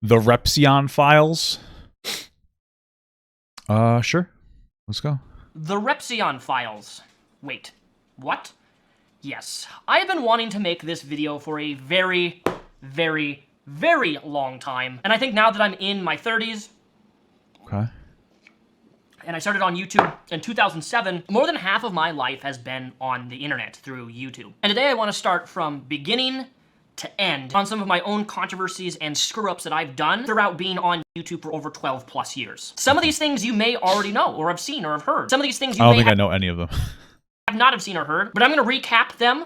The Repzion files. Sure. Let's go. The Repzion files. Wait, what? Yes, I have been wanting to make this video for a very, very, very long time. And I think now that I'm in my 30s, Okay. and I started on YouTube in 2007, more than half of my life has been on the internet through YouTube. And today I want to start from beginning to end on some of my own controversies and screw-ups that I've done throughout being on YouTube for over 12 plus years. Some of these things you may already know or have seen or have heard. Some of these things you I don't may think I know any of them. have not have seen or heard, but I'm going to recap them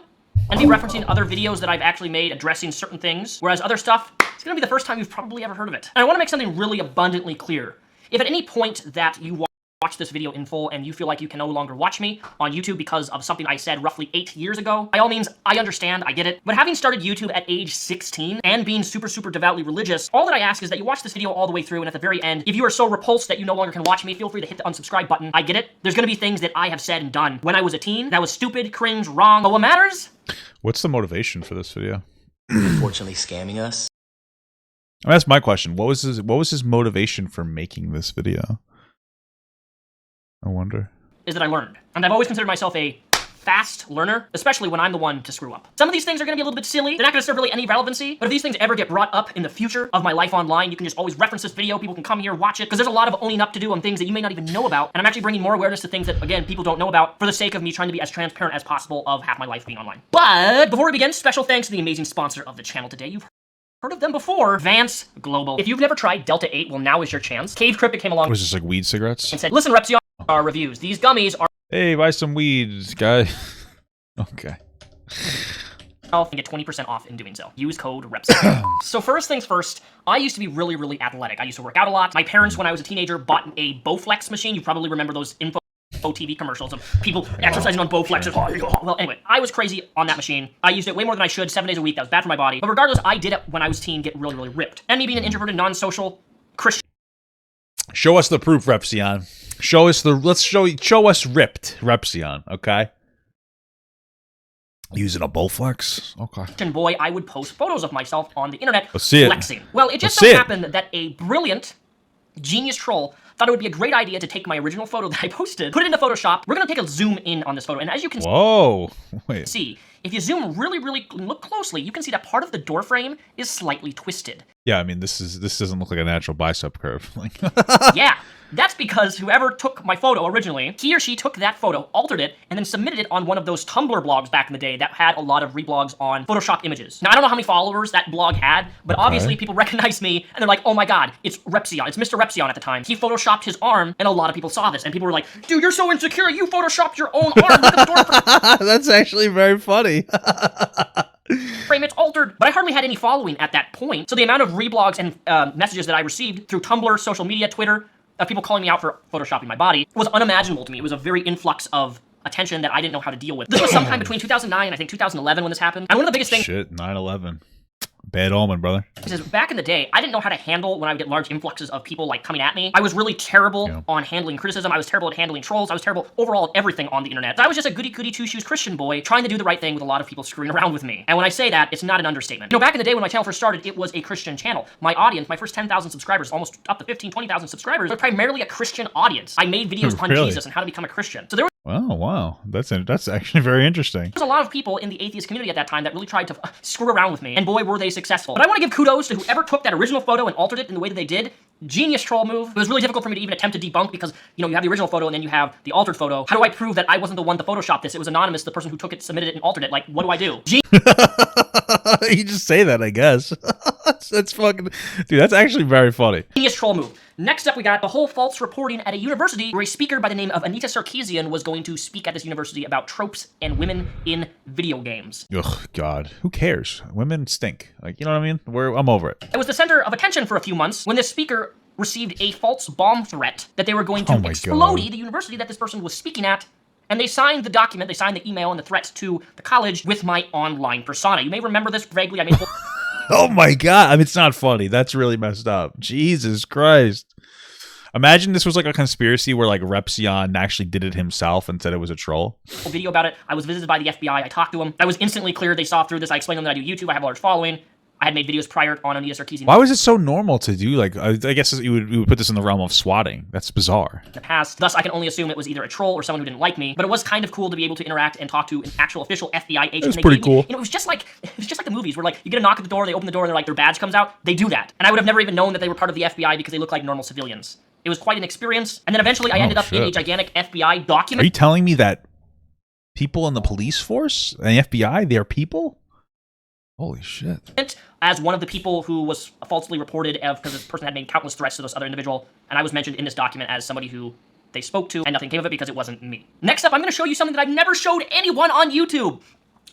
and be referencing other videos that I've actually made addressing certain things, whereas other stuff, it's going to be the first time you've probably ever heard of it. And I want to make something really abundantly clear. If at any point that you watch this video in full and you feel like you can no longer watch me on YouTube because of something I said roughly 8 years ago, by all means, I understand, I get it. But having started YouTube at age 16 and being super, super devoutly religious, all that I ask is that you watch this video all the way through, and at the very end, if you are so repulsed that you no longer can watch me, feel free to hit the unsubscribe button. I get it. There's gonna be things that I have said and done when I was a teen that was stupid, cringe, wrong, but what matters? What's the motivation for this video? Unfortunately scamming us. That's my question. What was his motivation for making this video? I wonder. Is that I learned. And I've always considered myself a fast learner, especially when I'm the one to screw up. Some of these things are gonna be a little bit silly. They're not gonna serve really any relevancy, but if these things ever get brought up in the future of my life online, you can just always reference this video. People can come here, watch it, because there's a lot of owning up to do on things that you may not even know about. And I'm actually bringing more awareness to things that, again, people don't know about for the sake of me trying to be as transparent as possible of half my life being online. But before we begin, special thanks to the amazing sponsor of the channel today. You've heard of them before, Vance Global. If you've never tried Delta 8, well, now is your chance. Cave Cryptic came along Was this like weed cigarettes? and said, listen, Repzion, our reviews. These gummies are Hey, buy some weed, guy. Okay. and get 20% off in doing so. Use code Repzion. So first things first, I used to be really, really athletic. I used to work out a lot. My parents, when I was a teenager, bought a Bowflex machine. You probably remember those info TV commercials of people exercising on Bowflexes. Well, anyway, I was crazy on that machine. I used it way more than I should, 7 days a week. That was bad for my body. But regardless, I did it when I was a teen, get really, really ripped. And me being an introverted, non-social Christian. Show us the proof, Repzion. Show us show us ripped, Repzion, okay? Using a Bowflex? Okay. Boy, I would post photos of myself on the internet Let's see it. flexing. Well, it just Let's see so it. happened that a brilliant genius troll thought it would be a great idea to take my original photo that I posted, put it into Photoshop. We're gonna take a zoom in on this photo, and as you can Whoa. Wait. see, if you zoom really, really look closely, you can see that part of the door frame is slightly twisted. Yeah, I mean, this doesn't look like a natural bicep curve. Like, Yeah, that's because whoever took my photo originally, he or she took that photo, altered it, and then submitted it on one of those Tumblr blogs back in the day that had a lot of reblogs on Photoshop images. Now, I don't know how many followers that blog had, but obviously people recognize me, and they're like, oh my god, it's Repzion. It's MrRepzion at the time. He Photoshopped his arm, and a lot of people saw this, and people were like, dude, you're so insecure, you Photoshopped your own arm. Look at the door frame. that's actually very funny. It's altered, but I hardly had any following at that point. So the amount of reblogs and messages that I received through Tumblr, social media, Twitter, of people calling me out for photoshopping my body was unimaginable to me. It was a very influx of attention that I didn't know how to deal with. This was sometime between 2009 and I think 2011 when this happened. And one of the biggest things Shit, 9/11. Bad omen, brother. is back in the day, I didn't know how to handle when I would get large influxes of people like coming at me. I was really terrible on handling criticism. I was terrible at handling trolls. I was terrible overall at everything on the internet. I was just a goody-goody two-shoes Christian boy trying to do the right thing with a lot of people screwing around with me. And when I say that, it's not an understatement. You know, back in the day when my channel first started, it was a Christian channel. My audience, my first 10,000 subscribers, almost up to 15, 20,000 subscribers, were primarily a Christian audience. I made videos on Really? Jesus and how to become a Christian. So there Oh, wow. That's actually very interesting. There's a lot of people in the atheist community at that time that really tried to screw around with me, and boy, were they successful. But I want to give kudos to whoever took that original photo and altered it in the way that they did. Genius troll move. It was really difficult for me to even attempt to debunk because, you know, you have the original photo and then you have the altered photo. How do I prove that I wasn't the one to Photoshop this? It was anonymous, the person who took it, submitted it, and altered it. Like, what do I do? You just say that, I guess. That's fucking... Dude, that's actually very funny. Genius troll move. Next up, we got the whole false reporting at a university where a speaker by the name of Anita Sarkeesian was going to speak at this university about tropes and women in video games. Ugh, God. Who cares? Women stink. Like, you know what I mean? I'm over it. It was the center of attention for a few months when this speaker received a false bomb threat that they were going to Oh my explode God. the university that this person was speaking at. And they signed the document, they signed the email and the threats to the college with my online persona. You may remember this vaguely. I made a whole Oh my God. I mean, it's not funny. That's really messed up. Jesus Christ. Imagine this was like a conspiracy where like Repzion actually did it himself and said it was a troll. video about it. I was visited by the FBI. I talked to them. I was instantly clear. They saw through this. I explained to them that I do YouTube. I have a large following. I had made videos prior on Anita Sarkeesian. Why was it so normal to do? Like, I guess you would put this in the realm of swatting. That's bizarre. In the past. Thus, I can only assume it was either a troll or someone who didn't like me. But it was kind of cool to be able to interact and talk to an actual official FBI agent. That's pretty cool. You know, it was just like the movies where like you get a knock at the door, they open the door, and they're like their badge comes out. They do that, and I would have never even known that they were part of the FBI because they look like normal civilians. It was quite an experience. And then eventually, I ended up in a gigantic FBI document. Are you telling me that people in the police force and the FBI, they are people? Holy shit. As one of the people who was falsely reported because this person had made countless threats to this other individual, and I was mentioned in this document as somebody who they spoke to, and nothing came of it because it wasn't me. Next up, I'm going to show you something that I've never showed anyone on YouTube,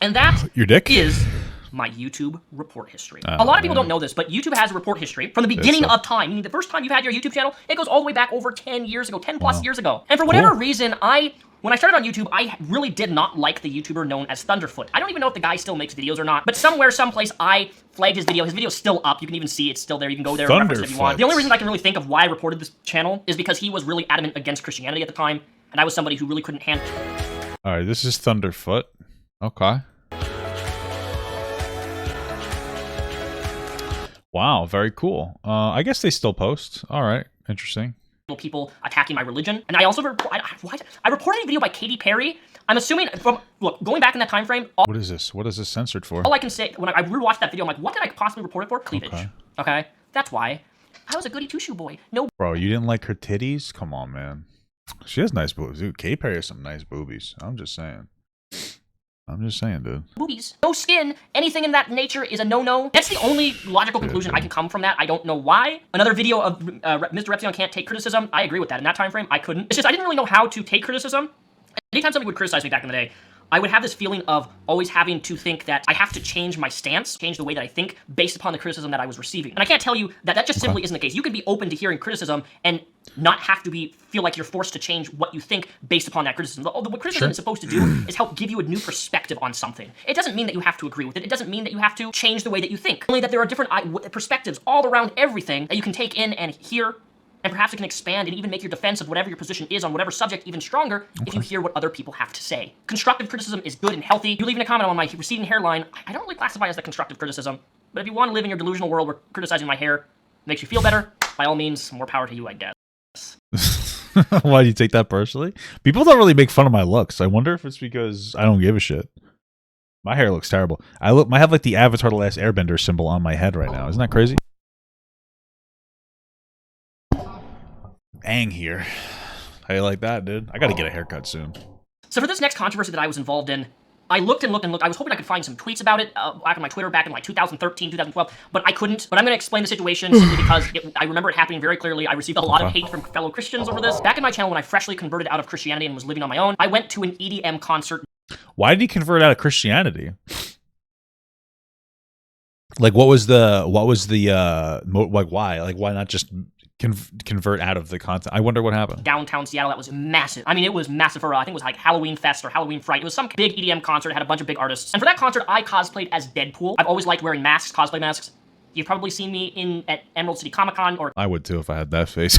and that Your dick? is my YouTube report history. A lot of people don't know this, but YouTube has a report history from the beginning of time. Meaning the first time you've had your YouTube channel, it goes all the way back over 10 years ago, 10 plus years ago. And for whatever reason, when I started on YouTube, I really did not like the YouTuber known as Thunderfoot. I don't even know if the guy still makes videos or not, but somewhere, someplace, I flagged his video. His video's still up. You can even see it's still there. You can go there and reference it if you want. The only reason I can really think of why I reported this channel is because he was really adamant against Christianity at the time, and I was somebody who really couldn't handle. All right, this is Thunderfoot. Okay. Wow, very cool. I guess they still post. All right, interesting. People attacking my religion, and I also I reported a video by Katy Perry. I'm assuming from going back in that time frame. What is this? What is this censored for? All I can say when I rewatched that video, I'm like, what did I possibly report it for? Cleavage. Okay, that's why. I was a goody two shoe boy. No, bro, you didn't like her titties? Come on, man. She has nice boobs, dude. Katy Perry has some nice boobies. I'm just saying. Dude. Boobies, no skin, anything in that nature is a no-no. That's the only logical conclusion I can come from that. I don't know why. Another video of MrRepzion can't take criticism. I agree with that. In that time frame, I couldn't. It's just I didn't really know how to take criticism. Anytime somebody would criticize me back in the day, I would have this feeling of always having to think that I have to change my stance, change the way that I think based upon the criticism that I was receiving. And I can't tell you that that just simply isn't the case. You can be open to hearing criticism and not have to feel like you're forced to change what you think based upon that criticism. What criticism is supposed to do is help give you a new perspective on something. It doesn't mean that you have to agree with it. It doesn't mean that you have to change the way that you think. Only that there are different perspectives all around everything that you can take in and hear. And perhaps it can expand and even make your defense of whatever your position is on whatever subject even stronger if you hear what other people have to say. Constructive criticism is good and healthy. You leaving a comment on my receding hairline, I don't really classify as that constructive criticism. But if you want to live in your delusional world where criticizing my hair makes you feel better, by all means, more power to you, I guess. Why do you take that personally? People don't really make fun of my looks. I wonder if it's because I don't give a shit. My hair looks terrible. I have like the Avatar: The Last Airbender symbol on my head right now. Isn't that crazy? Ang here. How you like that, dude? I gotta get a haircut soon. So for this next controversy that I was involved in, I looked and looked and looked. I was hoping I could find some tweets about it back on my Twitter back in like 2013, 2012, but I couldn't. But I'm going to explain the situation simply because I remember it happening very clearly. I received a lot of hate from fellow Christians over this. Back in my channel when I freshly converted out of Christianity and was living on my own, I went to an EDM concert. Why did he convert out of Christianity? Like, what was the like, why? Like, why not just convert out of the content? I wonder what happened. Downtown Seattle, that was massive. I mean, it was massive for, I think it was like Halloween Fest or Halloween Fright. It was some big EDM concert, had a bunch of big artists. And for that concert, I cosplayed as Deadpool. I've always liked wearing masks, cosplay masks. You've probably seen me at Emerald City Comic Con or... I would too if I had that face.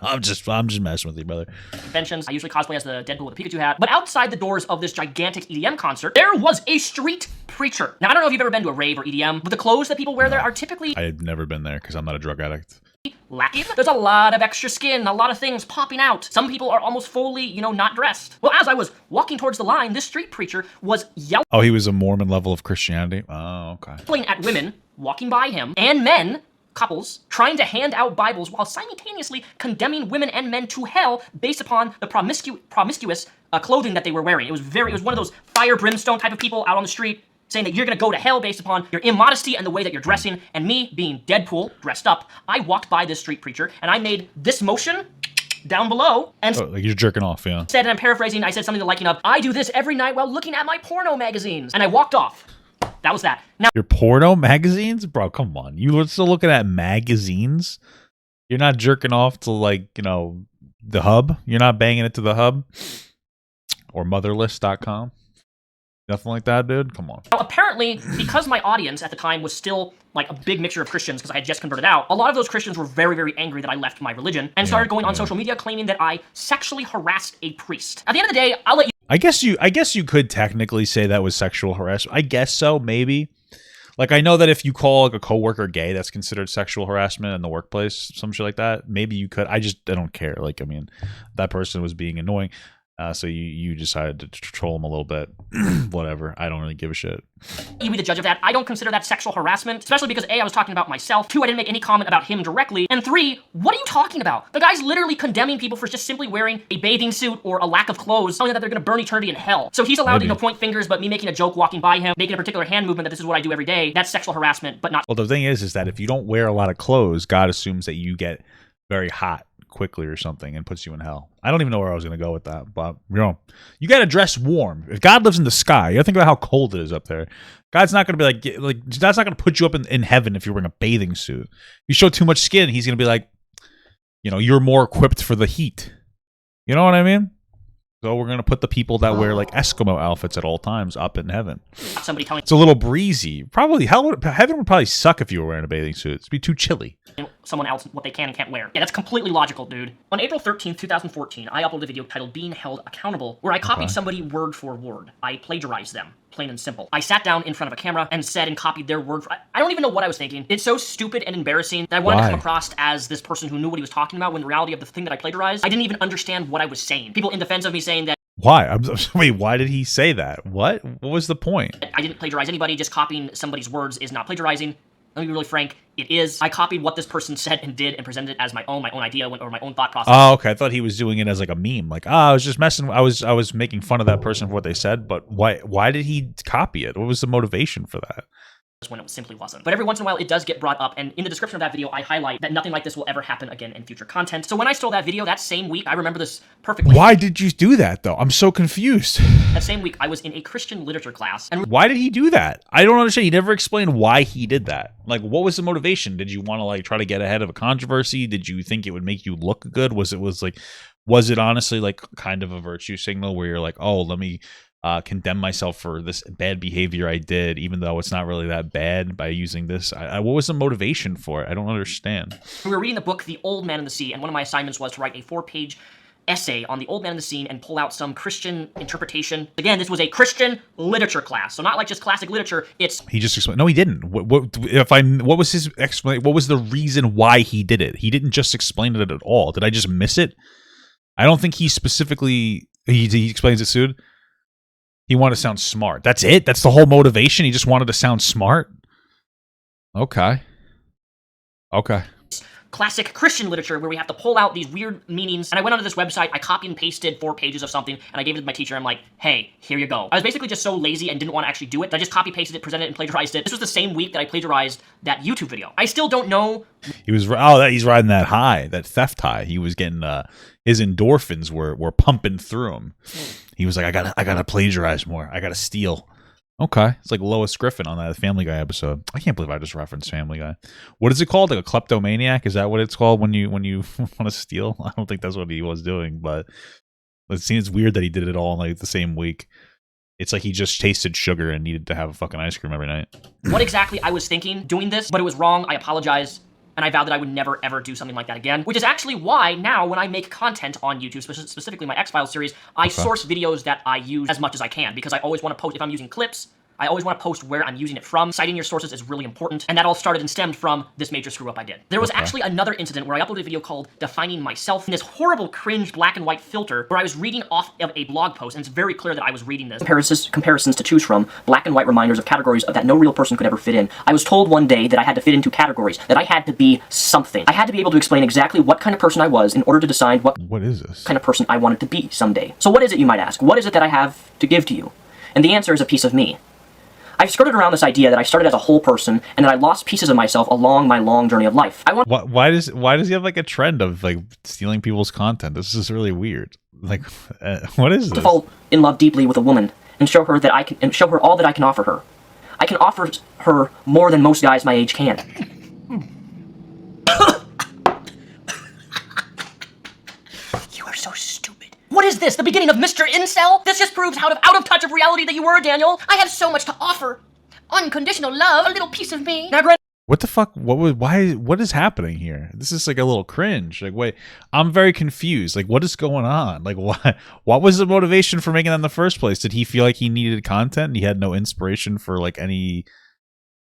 I'm just messing with you, brother. Conventions. I usually cosplay as the Deadpool with a Pikachu hat. But outside the doors of this gigantic EDM concert, there was a street preacher. Now, I don't know if you've ever been to a rave or EDM, but the clothes that people wear there are typically... I had never been there because I'm not a drug addict. Lacking. There's a lot of extra skin, a lot of things popping out. Some people are almost fully, not dressed. Well, as I was walking towards the line, this street preacher was yelling. Oh, he was a Mormon level of Christianity? Oh, okay. Yelling at women walking by him and men, couples, trying to hand out Bibles while simultaneously condemning women and men to hell based upon the promiscuous clothing that they were wearing. It was one of those fire brimstone type of people out on the street saying that you're gonna go to hell based upon your immodesty and the way that you're dressing. And me, being Deadpool, dressed up, I walked by this street preacher and I made this motion down below and like you're jerking off, yeah. Said, and I'm paraphrasing, I said something to the liking of, I do this every night while looking at my porno magazines. And I walked off. That was that. Now, your porno magazines? Bro, come on. You were still looking at magazines? You're not jerking off to, like, the hub? You're not banging it to the hub? Or motherless.com? Nothing like that, dude? Come on. Now, apparently, because my audience at the time was still like a big mixture of Christians because I had just converted out, a lot of those Christians were very, very angry that I left my religion and started going on social media claiming that I sexually harassed a priest. At the end of the day, I'll let you... I guess you could technically say that was sexual harassment. I guess so, maybe. Like, I know that if you call like a coworker gay, that's considered sexual harassment in the workplace, some shit like that. Maybe you could. I don't care. Like, I mean, that person was being annoying. So you decided to troll him a little bit. Whatever. I don't really give a shit. You be the judge of that. I don't consider that sexual harassment, especially because A, I was talking about myself. 2, I didn't make any comment about him directly. And 3, what are you talking about? The guy's literally condemning people for just simply wearing a bathing suit or a lack of clothes, telling them that they're gonna burn eternity in hell. So he's allowed to, point fingers, but me making a joke walking by him, making a particular hand movement that this is what I do every day, that's sexual harassment, but not. Well, the thing is that if you don't wear a lot of clothes, God assumes that you get very hot quickly or something and puts you in hell. I don't even know where I was going to go with that, but you got to dress warm. If God lives in the sky, you got to think about how cold it is up there. God's not going to be like God's not going to put you up in heaven if you're wearing a bathing suit. If you show too much skin, he's going to be like, you're more equipped for the heat. You know what I mean? So we're going to put the people that wear like Eskimo outfits at all times up in heaven. Somebody telling it's a little breezy. Probably heaven would probably suck if you were wearing a bathing suit. It'd be too chilly. Someone else what they can and can't wear. Yeah, that's completely logical, dude. On April 13th, 2014, I uploaded a video titled Being Held Accountable, where I copied somebody word for word. I plagiarized them. Plain and simple. I sat down in front of a camera and said and copied their word. I don't even know what I was thinking. It's so stupid and embarrassing that I wanted to come across as this person who knew what he was talking about when the reality of the thing that I plagiarized, I didn't even understand what I was saying. People in defense of me saying that. Why? Wait, why did he say that? What was the point? I didn't plagiarize anybody. Just copying somebody's words is not plagiarizing. Let me be really frank. It is. I copied what this person said and did and presented it as my own idea or my own thought process. Oh, okay. I thought he was doing it as like a meme. Like, I was just messing. I was making fun of that person for what they said. But why did he copy it? What was the motivation for that? When it simply wasn't. But every once in a while, it does get brought up, and in the description of that video, I highlight that nothing like this will ever happen again in future content. So when I stole that video, that same week, I remember this perfectly. Why did you do that, though? I'm so confused. That same week, I was in a Christian literature class. And why did he do that? I don't understand. He never explained why he did that. Like, what was the motivation? Did you want to, like, try to get ahead of a controversy? Did you think it would make you look good? Was it honestly, like, kind of a virtue signal where you're like, oh, let me condemn myself for this bad behavior I did, even though it's not really that bad by using this? What was the motivation for it? I don't understand. We were reading the book, The Old Man and the Sea, and one of my assignments was to write a 4-page essay on the Old Man and the Sea and pull out some Christian interpretation. Again, this was a Christian literature class, so not like just classic literature. He just explained. No, he didn't. What was his explanation? What was the reason why he did it? He didn't just explain it at all. Did I just miss it? I don't think he specifically. He explains it soon. He wanted to sound smart. That's it? That's the whole motivation? He just wanted to sound smart? Okay. Classic Christian literature where we have to pull out these weird meanings. And I went onto this website, I copied and pasted 4 pages of something, and I gave it to my teacher. I'm like, hey, here you go. I was basically just so lazy and didn't want to actually do it that I just copy pasted it, presented it, and plagiarized it. This was the same week that I plagiarized that YouTube video. I still don't know. He's riding that high, that theft high. He was getting his endorphins were pumping through him. He was like, I gotta plagiarize more. I gotta steal. Okay. It's like Lois Griffin on that Family Guy episode. I can't believe I just referenced Family Guy. What is it called? Like a kleptomaniac? Is that what it's called when you want to steal? I don't think that's what he was doing, but it seems weird that he did it all in like the same week. It's like he just tasted sugar and needed to have a fucking ice cream every night. What exactly I was thinking doing this, but it was wrong. I apologize. And I vowed that I would never, ever do something like that again, which is actually why now when I make content on YouTube, specifically my X-Files series, I source videos that I use as much as I can, because I always want to post, if I'm using clips, I always want to post where I'm using it from. Citing your sources is really important, and that all started and stemmed from this major screw-up I did. There was actually another incident where I uploaded a video called Defining Myself in this horrible, cringe black and white filter where I was reading off of a blog post, and it's very clear that I was reading this. Comparisons to choose from, black and white reminders of categories that no real person could ever fit in. I was told one day that I had to fit into categories, that I had to be something. I had to be able to explain exactly what kind of person I was in order to decide what is this kind of person I wanted to be someday. So what is it, you might ask? What is it that I have to give to you? And the answer is a piece of me. I've skirted around this idea that I started as a whole person and that I lost pieces of myself along my long journey of life. Why does he have like a trend of like stealing people's content? This is really weird. Like, what is this? To fall in love deeply with a woman and show her all that I can offer her. I can offer her more than most guys my age can. You are so stupid. What is this? The beginning of Mr. Incel? This just proves how out of touch of reality that you were, Daniel. I have so much to offer. Unconditional love, a little piece of me. Now, what the fuck? What is happening here? This is like a little cringe. Like, wait, I'm very confused. Like, what is going on? Like, what was the motivation for making that in the first place? Did he feel like he needed content and he had no inspiration for like any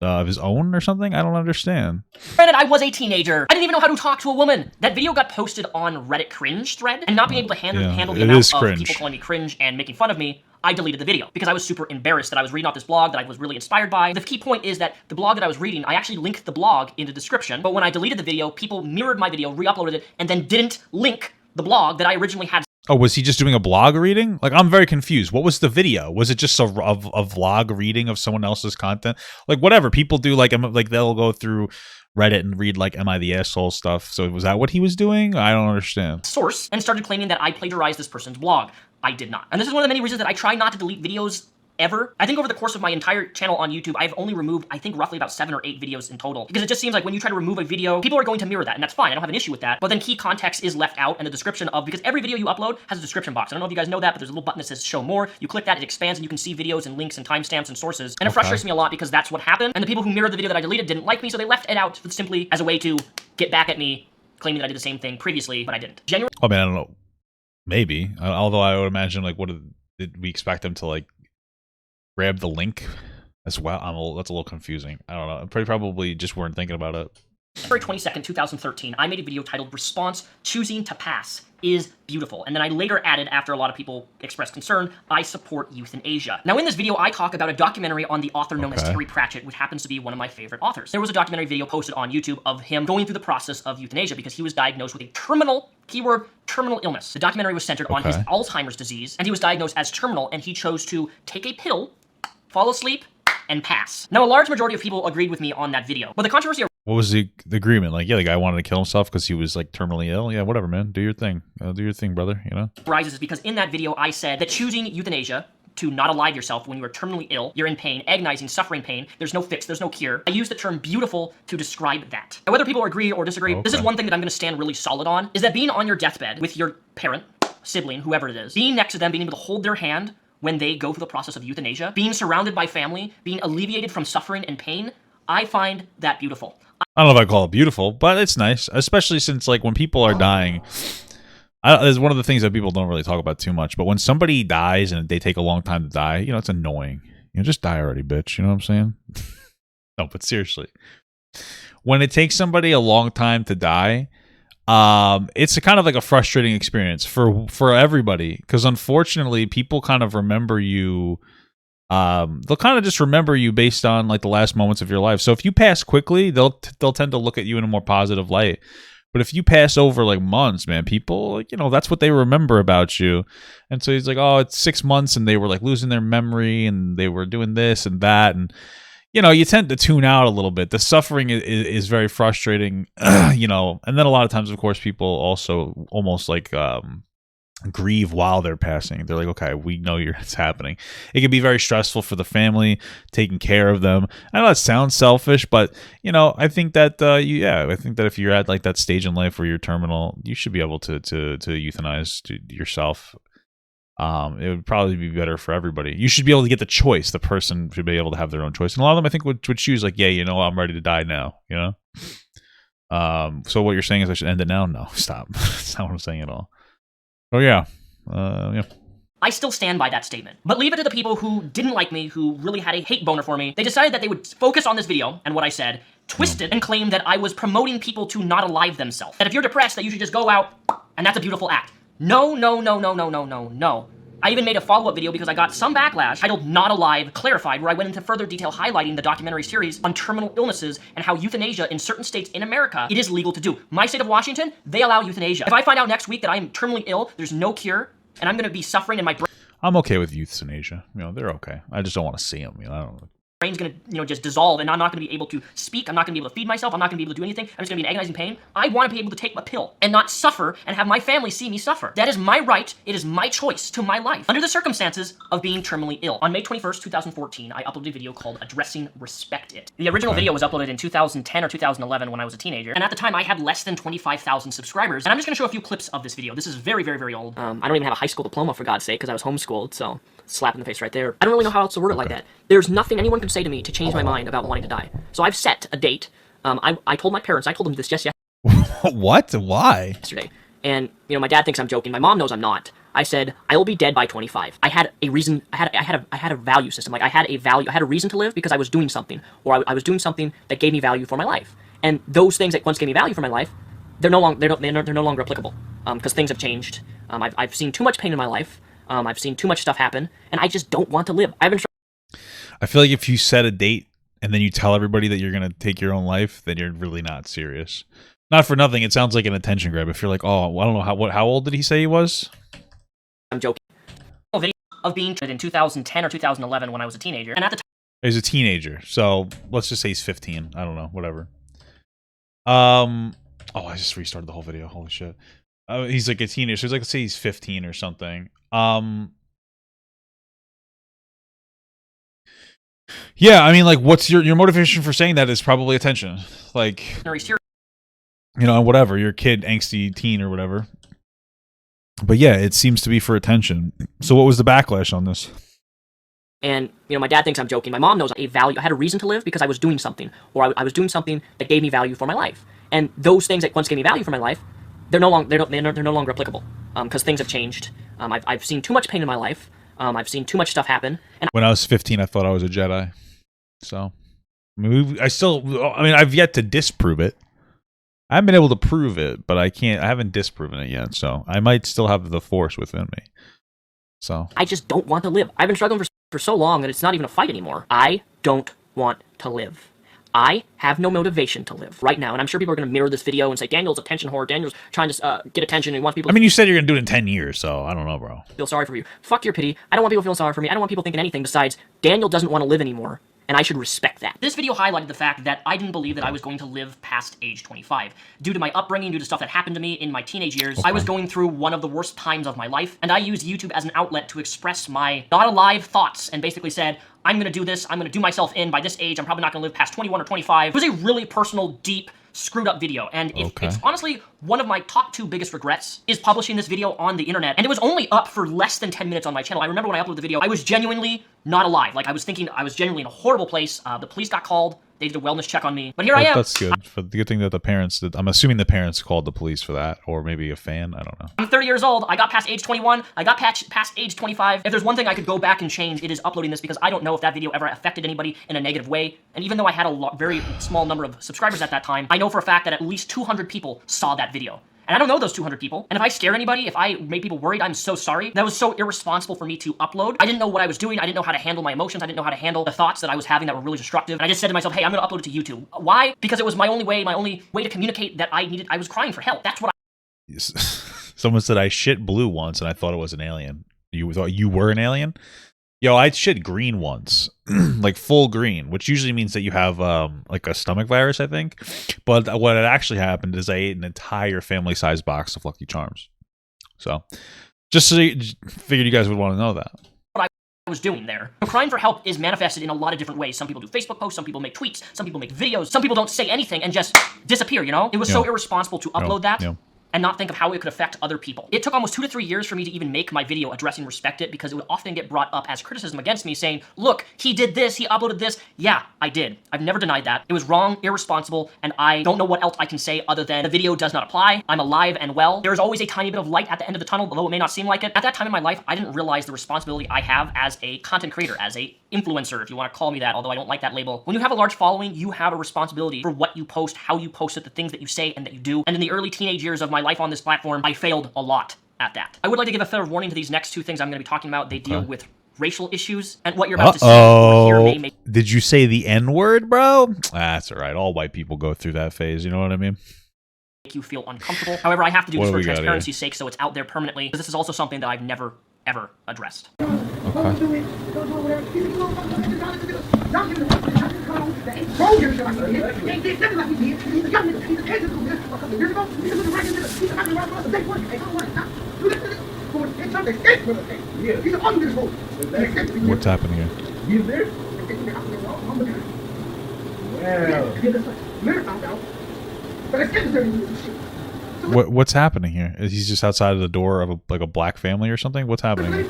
of his own or something? I don't understand. Granted, I was a teenager. I didn't even know how to talk to a woman. That video got posted on Reddit cringe thread, and not being able to handle the amount of people calling me cringe and making fun of me, I deleted the video because I was super embarrassed that I was reading off this blog that I was really inspired by. The key point is that the blog that I was reading, I actually linked the blog in the description, but when I deleted the video, people mirrored my video, re-uploaded it, and then didn't link the blog that I originally had. Oh, was he just doing a blog reading? Like, I'm very confused. What was the video? Was it just a vlog reading of someone else's content? Like, whatever. People do, like they'll go through Reddit and read, like, Am I the Asshole stuff. So was that what he was doing? I don't understand. Source, and started claiming that I plagiarized this person's blog. I did not. And this is one of the many reasons that I try not to delete videos ever. I think over the course of my entire channel on YouTube, I've only removed, I think, roughly about 7 or 8 videos in total. Because it just seems like when you try to remove a video, people are going to mirror that, and that's fine. I don't have an issue with that. But then key context is left out, and the description of, because every video you upload has a description box. I don't know if you guys know that, but there's a little button that says show more. You click that, it expands, and you can see videos and links and timestamps and sources. And it frustrates me a lot because that's what happened. And the people who mirrored the video that I deleted didn't like me, so they left it out simply as a way to get back at me, claiming that I did the same thing previously, but I didn't. Genuinely. I mean, I don't know. Maybe. Although I would imagine, like, did we expect them to, like, grab the link as well? That's a little confusing. I don't know. Probably just weren't thinking about it. February 22nd, 2013, I made a video titled Response Choosing to Pass is Beautiful. And then I later added, after a lot of people expressed concern, I support euthanasia. Now in this video, I talk about a documentary on the author known as Terry Pratchett, which happens to be one of my favorite authors. There was a documentary video posted on YouTube of him going through the process of euthanasia because he was diagnosed with a terminal, keyword, terminal illness. The documentary was centered on his Alzheimer's disease, and he was diagnosed as terminal, and he chose to take a pill, fall asleep, and pass. Now, a large majority of people agreed with me on that video, but the controversy... What was the agreement? Like, yeah, the guy wanted to kill himself because he was, like, terminally ill? Yeah, whatever, man. Do your thing. Do your thing, brother, you know? ...rises is because in that video, I said that choosing euthanasia, to not alive yourself when you are terminally ill, you're in pain, agonizing, suffering pain, there's no fix, there's no cure. I use the term beautiful to describe that. Now, whether people agree or disagree, this is one thing that I'm going to stand really solid on, is that being on your deathbed with your parent, sibling, whoever it is, being next to them, being able to hold their hand when they go through the process of euthanasia, being surrounded by family, being alleviated from suffering and pain, I find that beautiful. I don't know if I call it beautiful, but it's nice, especially since, like, when people are dying, there's one of the things that people don't really talk about too much, but when somebody dies and they take a long time to die, you know, it's annoying. You know, just die already, bitch. You know what I'm saying? No, but seriously. When it takes somebody a long time to die, it's a kind of like a frustrating experience for everybody, because unfortunately people kind of remember you, they'll kind of just remember you based on, like, the last moments of your life. So if you pass quickly, they'll tend to look at you in a more positive light. But if you pass over, like, months, man, people, like, you know, that's what they remember about you. And so he's like, oh, it's 6 months and they were, like, losing their memory and they were doing this and that, and you know, you tend to tune out a little bit. The suffering is very frustrating, you know, and then a lot of times, of course, people also almost, like, grieve while they're passing. They're like, okay, we know it's happening. It can be very stressful for the family, taking care of them. I know that sounds selfish, but, you know, I think that, I think that if you're at, like, that stage in life where you're terminal, you should be able to euthanize yourself. It would probably be better for everybody. You should be able to get the choice. The person should be able to have their own choice. And a lot of them, I think, would choose, like, yeah, you know, I'm ready to die now, you know? So what you're saying is I should end it now? No, stop. That's not what I'm saying at all. Oh, yeah. Yeah. I still stand by that statement. But leave it to the people who didn't like me, who really had a hate boner for me. They decided that they would focus on this video and what I said, twist it, and claim that I was promoting people to not alive themselves. That if you're depressed, that you should just go out, and that's a beautiful act. No, no, no, no, no, no, no, no. I even made a follow-up video because I got some backlash titled Not Alive Clarified, where I went into further detail highlighting the documentary series on terminal illnesses and how euthanasia in certain states in America, it is legal to do. My state of Washington, they allow euthanasia. If I find out next week that I am terminally ill, there's no cure, and I'm going to be suffering in my brain. I'm okay with euthanasia. You know, they're okay. I just don't want to see them. You know, I don't know. Brain's gonna, you know, just dissolve, and I'm not gonna be able to speak, I'm not gonna be able to feed myself, I'm not gonna be able to do anything, I'm just gonna be in agonizing pain. I want to be able to take a pill and not suffer and have my family see me suffer. That is my right, it is my choice to my life, under the circumstances of being terminally ill. On May 21st, 2014, I uploaded a video called Addressing Respect It. The original video was uploaded in 2010 or 2011 when I was a teenager, and at the time I had less than 25,000 subscribers, and I'm just gonna show a few clips of this video. This is very, very, very old. I don't even have a high school diploma, for God's sake, because I was homeschooled, so slap in the face right there. I don't really know how else to word it like that. There's nothing anyone can say to me to change my mind about wanting to die. So I've set a date. I told my parents, I told them this just What? Why? yesterday. And, you know, my dad thinks I'm joking. My mom knows I'm not. I said I will be dead by 25. I had a reason. I had a value system. Like I had a reason to live because I was doing something, or I was doing something that gave me value for my life. And those things that once gave me value for my life, they're no longer applicable because things have changed. I've seen too much pain in my life. I've seen too much stuff happen, and I just don't want to live. I feel like if you set a date and then you tell everybody that you're going to take your own life, then you're really not serious. Not for nothing, it sounds like an attention grab. If you're like, oh, well, I don't know, how old did he say he was? I'm joking. A video of being treated in 2010 or 2011 when I was a teenager, and at the time he's a teenager, so let's just say he's 15. I don't know, whatever. Oh, I just restarted the whole video. Holy shit. He's like a teenager, so he's like, let's say he's 15 or something. Yeah, I mean, like, what's your motivation for saying that is probably attention. Like, you know, whatever, you're a kid, angsty teen or whatever. But yeah, it seems to be for attention. So what was the backlash on this? And, you know, my dad thinks I'm joking. My mom knows I had a reason to live because I was doing something, or I was doing something that gave me value for my life. And those things that once gave me value for my life, they're no longer applicable because things have changed. I've seen too much pain in my life. I've seen too much stuff happen. And when I was 15, I thought I was a Jedi. So, I mean, I've yet to disprove it. I haven't been able to prove it, but I haven't disproven it yet, so I might still have the Force within me. So I just don't want to live. I've been struggling for so long that it's not even a fight anymore. I don't want to live. I have no motivation to live right now, and I'm sure people are going to mirror this video and say, Daniel's attention whore, Daniel's trying to get attention and he wants people to... I mean, you said you're going to do it in 10 years, so I don't know, bro. Feel sorry for you. Fuck your pity. I don't want people feeling sorry for me. I don't want people thinking anything besides, Daniel doesn't want to live anymore. And I should respect that. This video highlighted the fact that I didn't believe that I was going to live past age 25. Due to my upbringing, due to stuff that happened to me in my teenage years, I was going through one of the worst times of my life, and I used YouTube as an outlet to express my not alive thoughts, and basically said, I'm gonna do this, I'm gonna do myself in, by this age, I'm probably not gonna live past 21 or 25. It was a really personal, deep, screwed up video, and it's honestly one of my top 2 biggest regrets is publishing this video on the internet, and it was only up for less than 10 minutes on my channel. I remember when I uploaded the video, I was genuinely not alive. Like, I was thinking I was genuinely in a horrible place. The police got called. They did a wellness check on me. But here I am. That's good. For the good thing that the parents did. I'm assuming the parents called the police for that, or maybe a fan. I don't know. I'm 30 years old. I got past age 21. I got past age 25. If there's one thing I could go back and change, it is uploading this, because I don't know if that video ever affected anybody in a negative way. And even though I had a very small number of subscribers at that time, I know for a fact that at least 200 people saw that video. And I don't know those 200 people. And if I scared anybody, if I made people worried, I'm so sorry. That was so irresponsible for me to upload. I didn't know what I was doing. I didn't know how to handle my emotions. I didn't know how to handle the thoughts that I was having that were really destructive. And I just said to myself, hey, I'm gonna upload it to YouTube. Why? Because it was my only way to communicate that I was crying for help. That's what Someone said I shit blue once and I thought it was an alien. You thought you were an alien? Yo, I shit green once, like full green, which usually means that you have like a stomach virus, I think. But what had actually happened is I ate an entire family-sized box of Lucky Charms. So, just so figured you guys would want to know that. I was doing there. Crying for help is manifested in a lot of different ways. Some people do Facebook posts, some people make tweets, some people make videos, some people don't say anything and just disappear, you know? It was so irresponsible to upload that. And not think of how it could affect other people. It took almost 2 to 3 years for me to even make my video addressing Respect It, because it would often get brought up as criticism against me, saying, look, he did this, he uploaded this. Yeah, I did. I've never denied that. It was wrong, irresponsible, and I don't know what else I can say other than the video does not apply. I'm alive and well. There is always a tiny bit of light at the end of the tunnel, although it may not seem like it. At that time in my life, I didn't realize the responsibility I have as a content creator, as a influencer, if you want to call me that, although I don't like that label. When you have a large following, you have a responsibility for what you post, how you post it, the things that you say and that you do. And in the early teenage years of my life on this platform, I failed a lot at that. I would like to give a fair warning to these next 2 things I'm going to be talking about. They deal with racial issues, and what you're about to see here may make... Did you say the N-word, bro? That's all right. All white people go through that phase, you know what I mean? Make you feel uncomfortable. However, I have to do this for transparency's sake, so it's out there permanently. This is also something that I've never, ever addressed. Okay. What's happening here? What's happening here? Is he just outside of the door of a black family or something? What's happening here?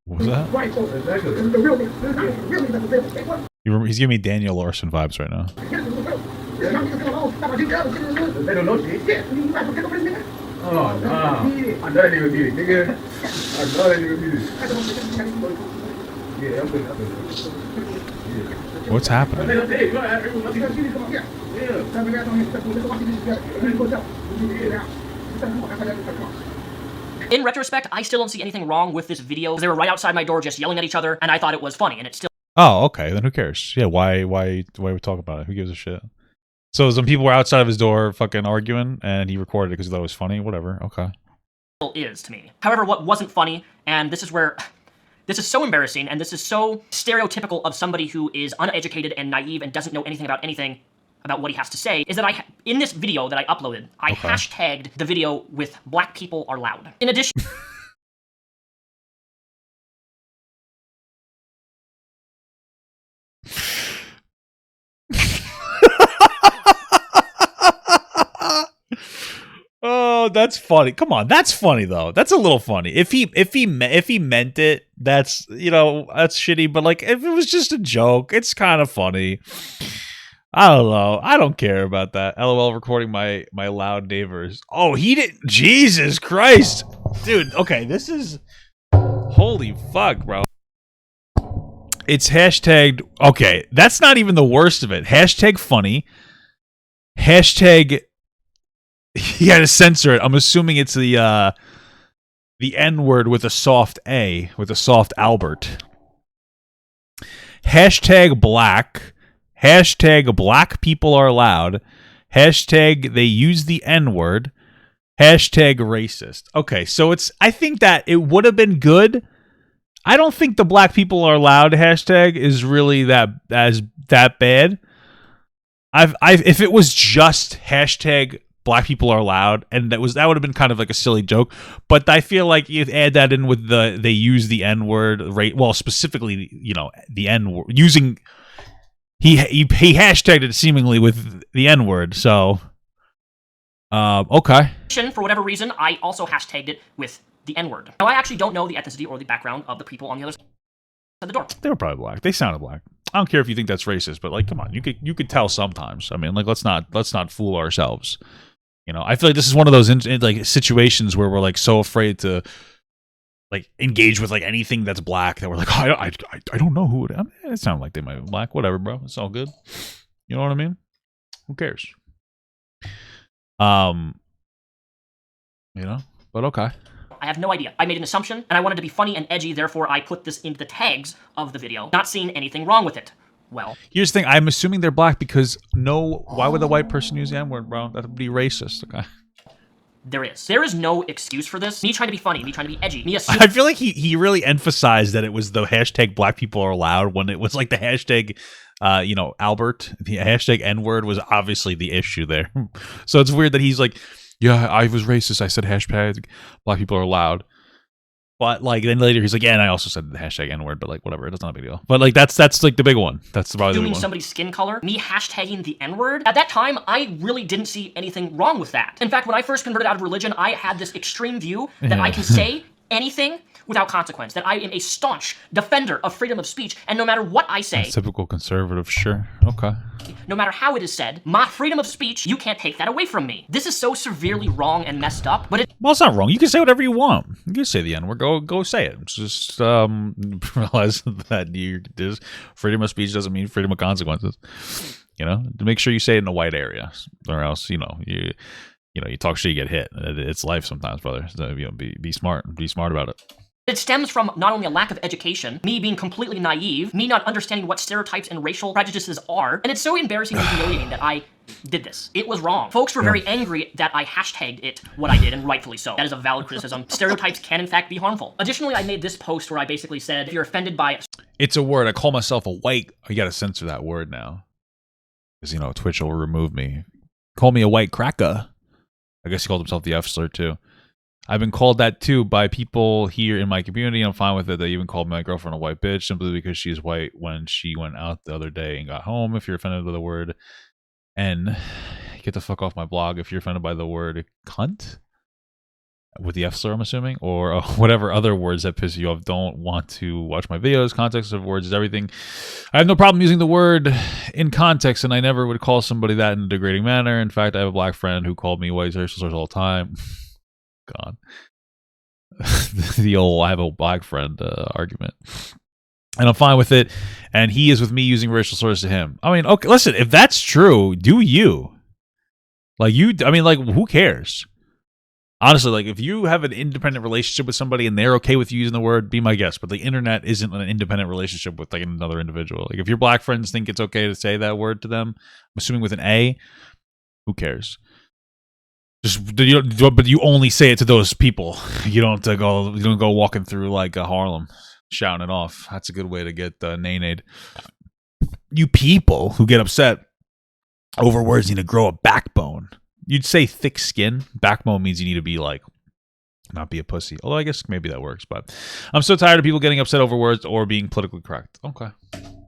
What was that? He's giving me Daniel Larson vibes right now. Oh, nah. I know they would be it, nigga. I know they would be it. Yeah, I'm good. What's happening? In retrospect, I still don't see anything wrong with this video. They were right outside my door just yelling at each other, and I thought it was funny, and it's still Oh, okay. Then who cares? Yeah, why we talk about it? Who gives a shit? So some people were outside of his door fucking arguing, and he recorded it because he thought it was funny. Whatever. Okay. is to me. However, what wasn't funny, and this is where this is so embarrassing, and this is so stereotypical of somebody who is uneducated and naive and doesn't know anything about what he has to say, is that in this video that I uploaded, I hashtagged the video with "Black people are loud." In addition. Oh, that's funny. Come on, that's funny though. That's a little funny. If he meant it, that's, you know, that's shitty. But like, if it was just a joke, it's kind of funny. I don't know. I don't care about that. LOL, recording my loud neighbors. Oh, he did. Jesus Christ, dude. Okay, this is holy fuck, bro. It's hashtagged. Okay, that's not even the worst of it. Hashtag funny. Hashtag. You gotta censor it. I'm assuming it's the N-word with a soft A, with a soft Albert. Hashtag black. Hashtag black people are loud. Hashtag they use the N-word. Hashtag racist. Okay, so I think that it would have been good. I don't think the black people are loud hashtag is really that bad. If it was just hashtag black people are loud, and that would have been kind of like a silly joke, but I feel like you add that in with they use the N-word, right? Well, specifically, you know, the N-word using he hashtagged it seemingly with the N-word, so okay. For whatever reason, I also hashtagged it with the N-word. Now, I actually don't know the ethnicity or the background of the people on the other side of the door. They were probably black. They sounded black. I don't care if you think that's racist, but like, come on, you could tell sometimes. I mean, like, let's not fool ourselves. You know, I feel like this is one of those like situations where we're like so afraid to like engage with like anything that's black that we're like, oh, I don't know who it sounded like they might be black. Whatever, bro. It's all good. You know what I mean? Who cares? You know, but okay. I have no idea. I made an assumption, and I wanted to be funny and edgy, therefore I put this into the tags of the video, not seeing anything wrong with it. Well, here's the thing. I'm assuming they're black because why would the white person use the N-word, bro? That would be racist, okay? There is no excuse for this. Me trying to be funny, me trying to be edgy, me assuming. I feel like he really emphasized that it was the hashtag black people are loud when it was like the hashtag, you know, Albert, the hashtag N-word was obviously the issue there. So it's weird that he's like, yeah, I was racist. I said hashtag black people are loud. But like then later he's like, yeah, and I also said the hashtag N-word, but like whatever, it's not a big deal. But like that's like the big one. That's probably the big one. Somebody's skin color, me hashtagging the N-word. At that time, I really didn't see anything wrong with that. In fact, when I first converted out of religion, I had this extreme view that I can say anything without consequence, that I am a staunch defender of freedom of speech, and no matter what I say, that's typical conservative, sure, okay. No matter how it is said, my freedom of speech, you can't take that away from me. This is so severely wrong and messed up, but well, it's not wrong. You can say whatever you want. You can say the N-word. Go say it. Just realize that this freedom of speech doesn't mean freedom of consequences. You know, to make sure you say it in a white area, or else you talk shit, you get hit. It's life sometimes, brother. So, you know, be smart. Be smart about it. It stems from not only a lack of education, me being completely naive, me not understanding what stereotypes and racial prejudices are, and it's so embarrassing and humiliating that I did this. It was wrong. Folks were very angry that I hashtagged it what I did, and rightfully so. That is a valid criticism. Stereotypes can in fact be harmful. Additionally, I made this post where I basically said, if you're offended by it, it's a word. I call myself a white. You gotta censor that word now. Because, you know, Twitch will remove me. Call me a white cracker. I guess he called himself the F slur too. I've been called that too by people here in my community. I'm fine with it. They even called my girlfriend a white bitch simply because she's white when she went out the other day and got home. If you're offended by the word N, get the fuck off my blog. If you're offended by the word cunt, with the F slur, I'm assuming, or whatever other words that piss you off. Don't want to watch my videos. Context of words is everything. I have no problem using the word in context, and I never would call somebody that in a degrading manner. In fact, I have a black friend who called me white racial slurs all the time. God. The old I have a black friend argument. And I'm fine with it. And he is with me using racial slurs to him. I mean, okay, listen, if that's true, do you. Like, who cares? Honestly, like, if you have an independent relationship with somebody and they're okay with you using the word, be my guest. But the internet isn't an independent relationship with, like, another individual. Like, if your black friends think it's okay to say that word to them, I'm assuming with an A, who cares? But you only say it to those people. You don't go walking through, like, Harlem shouting it off. That's a good way to get nay-nayed. You people who get upset over words need to grow a backbone. You'd say thick skin. Backbone means you need to be like, not be a pussy. Although I guess maybe that works. But I'm so tired of people getting upset over words or being politically correct. Okay.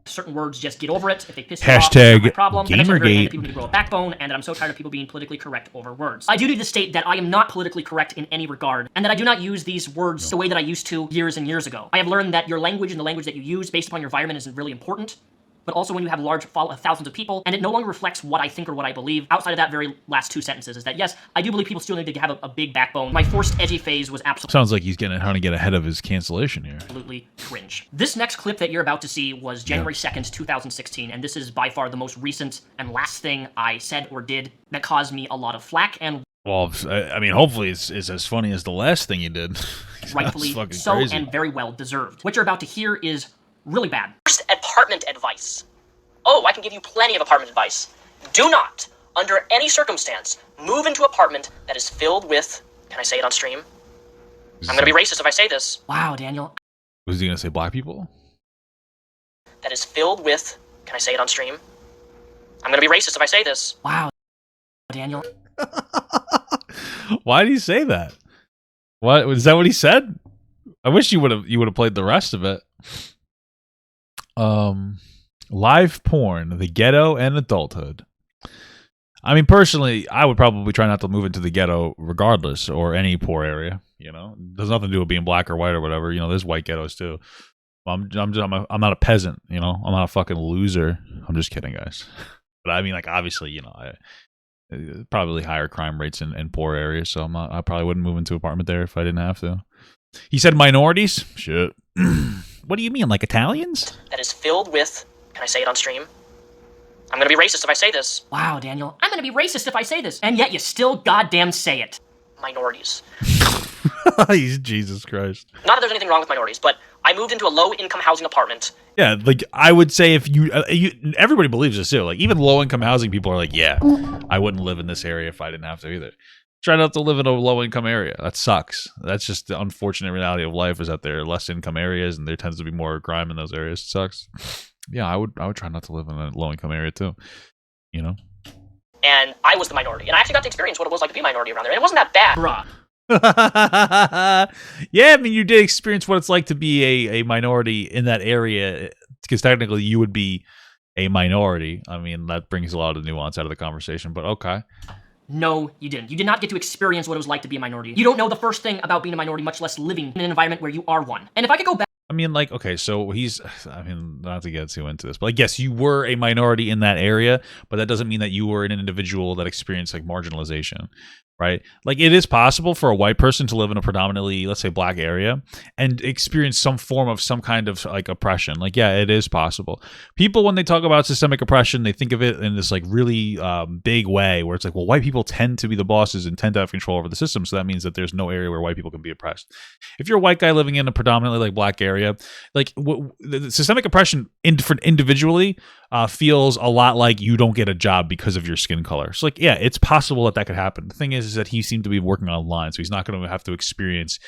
Certain words, just get over it. If they piss you off, Hashtag it's not my problem. And that's why Gamergate. people need to grow a backbone, and that I'm so tired of people being politically correct over words. I do need to state that I am not politically correct in any regard, and that I do not use these words the way that I used to years and years ago. I have learned that your language and the language that you use based upon your environment is really important, but also when you have large thousands of people, and it no longer reflects what I think or what I believe. Outside of that very last two sentences is that, yes, I do believe people still need to have a big backbone. My forced edgy phase was absolutely... Sounds like he's trying to get ahead of his cancellation here. Absolutely cringe. This next clip that you're about to see was January 2nd, 2016, and this is by far the most recent and last thing I said or did that caused me a lot of flack and... Well, I mean, hopefully it's as funny as the last thing you did. Rightfully so, crazy. And very well deserved. What you're about to hear is really bad. First, apartment advice. Oh, I can give you plenty of apartment advice. Do not, under any circumstance, move into an apartment that is filled with... Can I say it on stream? I'm going to be racist if I say this. Wow, Daniel. Was he going to say black people? That is filled with... Can I say it on stream? I'm going to be racist if I say this. Wow, Daniel. Why did he say that? What is that? What he said? I wish you would have played the rest of it. Live porn, the ghetto, and adulthood. I mean, personally, I would probably try not to move into the ghetto regardless, or any poor area. You know, there's nothing to do with being black or white or whatever. You know, there's white ghettos too. I'm not a peasant. You know, I'm not a fucking loser. I'm just kidding, guys. But I mean, like, obviously, you know, probably higher crime rates in poor areas, so I probably wouldn't move into an apartment there if I didn't have to. He said minorities? Shit. What do you mean, like Italians? That is filled with... Can I say it on stream? I'm gonna be racist if I say this. Wow, Daniel. I'm gonna be racist if I say this. And yet you still goddamn say it. Minorities. Jesus Christ. Not that there's anything wrong with minorities, but I moved into a low-income housing apartment. Yeah, like, I would say if everybody believes this too. Like, even low-income housing people are like, yeah, I wouldn't live in this area if I didn't have to either. Try not to live in a low-income area. That sucks. That's just the unfortunate reality of life, is that there are less income areas and there tends to be more crime in those areas. It sucks. Yeah, I would try not to live in a low-income area too. You know? And I was the minority. And I actually got to experience what it was like to be a minority around there. And it wasn't that bad. Bruh. Yeah, I mean, you did experience what it's like to be a minority in that area, because technically you would be a minority. I mean, that brings a lot of nuance out of the conversation, but okay. No, you didn't. You did not get to experience what it was like to be a minority. You don't know the first thing about being a minority, much less living in an environment where you are one. And if I could go back... I mean, like, okay, so I mean, not to get too into this, but I guess you were a minority in that area, but that doesn't mean that you were an individual that experienced, like, marginalization, right? Like, it is possible for a white person to live in a predominantly, let's say, black area and experience some form of some kind of, like, oppression. Like, yeah, it is possible. People, when they talk about systemic oppression, they think of it in this, like, really big way where it's like, well, white people tend to be the bosses and tend to have control over the system, so that means that there's no area where white people can be oppressed. If you're a white guy living in a predominantly, like, black area, like, the systemic oppression individually feels a lot like you don't get a job because of your skin color. So, like, yeah, it's possible that could happen. The thing is that he seemed to be working online, so he's not going to have to experience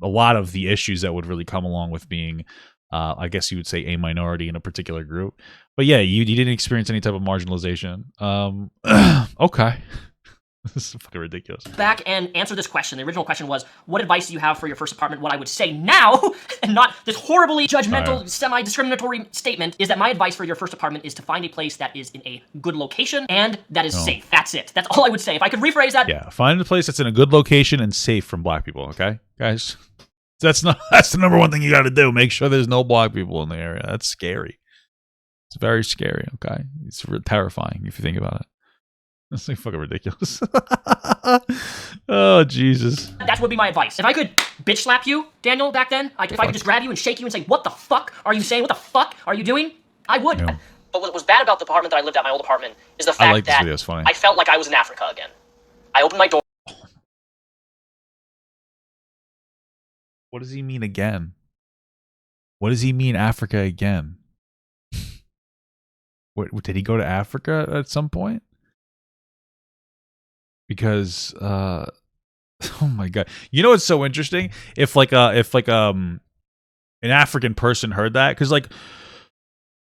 a lot of the issues that would really come along with being, I guess you would say, a minority in a particular group. But yeah, you didn't experience any type of marginalization. Okay. This is fucking ridiculous. Back and answer this question. The original question was, what advice do you have for your first apartment? What I would say now, and not this horribly judgmental, semi-discriminatory statement, is that my advice for your first apartment is to find a place that is in a good location and that is safe. That's it. That's all I would say. If I could rephrase that. Yeah, find a place that's in a good location and safe from black people, okay? Guys, that's the number one thing you got to do. Make sure there's no black people in the area. That's scary. It's very scary, okay? It's terrifying if you think about it. That's like fucking ridiculous. Oh, Jesus. That would be my advice. If I could bitch slap you, Daniel, back then, if I could just grab you and shake you and say, what the fuck are you saying? What the fuck are you doing? I would. Yeah. But what was bad about the apartment that I lived at, my old apartment, is the fact that this funny. I felt like I was in Africa again. I opened my door. What does he mean again? What does he mean Africa again? What did he go to Africa at some point? Because oh my god, you know what's so interesting? If an African person heard that, because like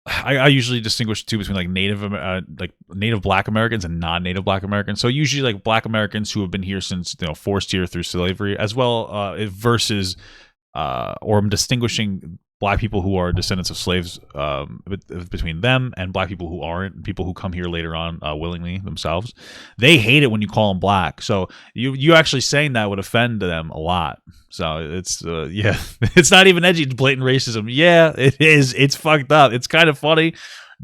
I usually distinguish too between like native Black Americans and non-native Black Americans. So usually like Black Americans who have been here since, you know, forced here through slavery, as well versus or I'm distinguishing Black people who are descendants of slaves between them and Black people who aren't, people who come here later on willingly themselves. They hate it when you call them Black. So you actually saying that would offend them a lot. So it's yeah, it's not even edgy. It's blatant racism. Yeah, it is. It's fucked up. It's kind of funny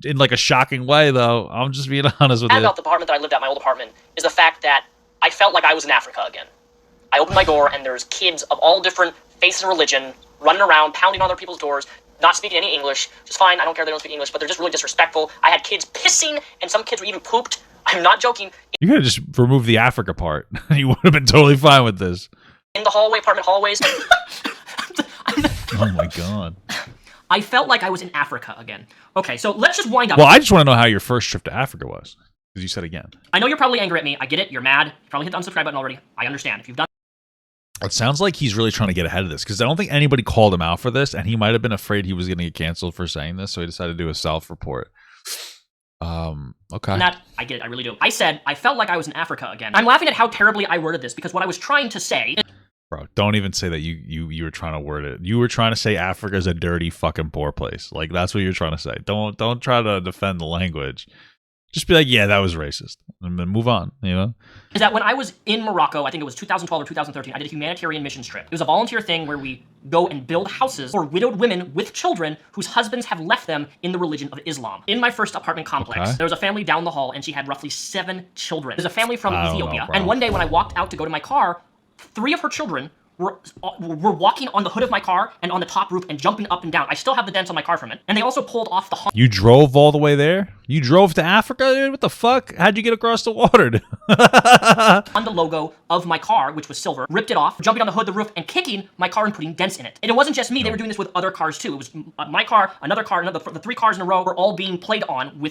in like a shocking way, though. I'm just being honest with you. About the apartment that I lived at, my old apartment, is the fact that I felt like I was in Africa again. I opened my door and there's kids of all different faiths and religion running around, pounding on other people's doors, not speaking any English. Just fine, I don't care they don't speak English, but they're just really disrespectful. I had kids pissing, and some kids were even pooped. I'm not joking. You could have just removed the Africa part. You would have been totally fine with this. In the apartment hallways. Oh my god. I felt like I was in Africa again. Okay, so let's just wind up. Well, I just want to know how your first trip to Africa was. Because you said again. I know you're probably angry at me. I get it. You're mad. You probably hit the unsubscribe button already. I understand. If you've done. It sounds like he's really trying to get ahead of this, because I don't think anybody called him out for this, and he might have been afraid he was going to get canceled for saying this, so he decided to do a self-report. Okay. I get it. I really do. I said I felt like I was in Africa again. I'm laughing at how terribly I worded this, because what I was trying to say. Bro, don't even say that you were trying to word it. You were trying to say Africa is a dirty fucking poor place. Like, that's what you're trying to say. Don't try to defend the language. Just be like, yeah, that was racist, and then move on, you know? Is that when I was in Morocco, I think it was 2012 or 2013, I did a humanitarian missions trip. It was a volunteer thing where we go and build houses for widowed women with children whose husbands have left them in the religion of Islam. In my first apartment complex, there was a family down the hall, and she had roughly 7 children. There's a family from Ethiopia, and one day when I walked out to go to my car, 3 of her children were walking on the hood of my car and on the top roof and jumping up and down. I still have the dents on my car from it. And they also pulled off the... You drove all the way there? You drove to Africa, dude? What the fuck? How'd you get across the water? On the logo of my car, which was silver, ripped it off, jumping on the hood, the roof, and kicking my car and putting dents in it. And it wasn't just me. They were doing this with other cars, too. It was my car, another car, the 3 cars in a row were all being played on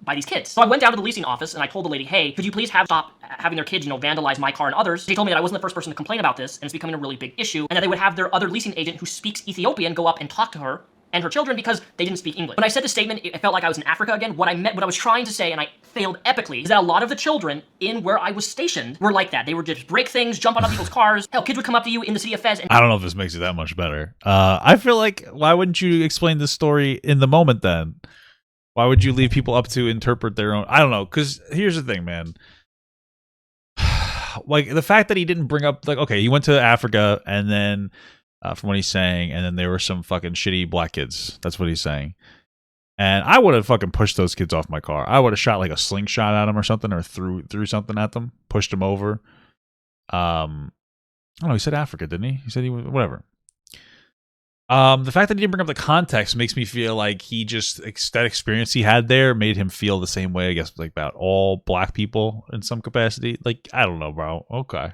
by these kids. So I went down to the leasing office, and I told the lady, hey, could you please stop having their kids, vandalize my car and others? She told me that I wasn't the first person to complain about this, and it's becoming a really big issue, and that they would have their other leasing agent who speaks Ethiopian go up and talk to her and her children because they didn't speak English. When I said the statement, it felt like I was in Africa again. What I was trying to say, and I failed epically, is that a lot of the children in where I was stationed were like that. They would just break things, jump on other people's cars. Hell, kids would come up to you in the city of Fez. And I don't know if this makes it that much better. I feel like, why wouldn't you explain this story in the moment then? Why would you leave people up to interpret their own? I don't know, because here's the thing, man. Like, the fact that he didn't bring up, like, okay, he went to Africa, and then, from what he's saying, and then there were some fucking shitty black kids. That's what he's saying. And I would have fucking pushed those kids off my car. I would have shot, like, a slingshot at them or something, or threw something at them, pushed them over. I don't know, he said Africa, didn't he? He said he was, whatever. The fact that he didn't bring up the context makes me feel like he just, that experience he had there made him feel the same way, I guess, like about all black people in some capacity. Like, I don't know, bro. Okay.